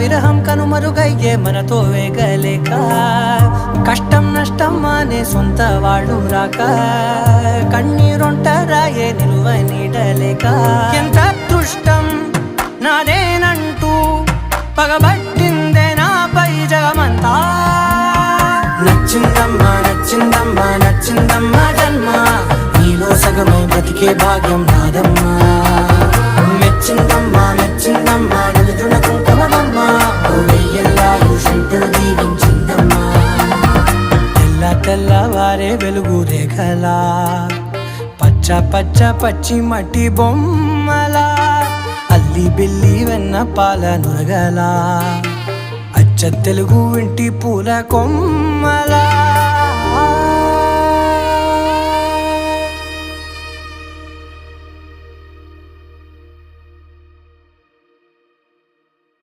విరహం కనుమరుగయ్యే మనతో వేగలేక కష్టం నష్టం అనే సొంత వాళ్ళు రాక కన్నీరొంటరాయే నిలువ నీడలేక ఎంత అదృష్టం నాదేనంటూ పగబట్టిందే నాపై జగమంతా నచ్చిందమ్మా నచ్చిందమ్మా నచ్చిందమ్మా జన్మ నీలో సగమై బ్రతికే భాగ్యం నాదమ్మా మెచ్చిందమ్మా మెచ్చిందమ్మా నలుదున కుంకుమమ్మా దీవించిందమ్మా తెల్ల తెల్లవారే వెలుగు రేఖలా పచ్చ పచ్చ పచ్చి మట్టి బొమ్మలా అల్లి బిల్లి వెన్న పాల నురగలా అచ్చ తెలుగు ఇంటి పూల కొమ్మలా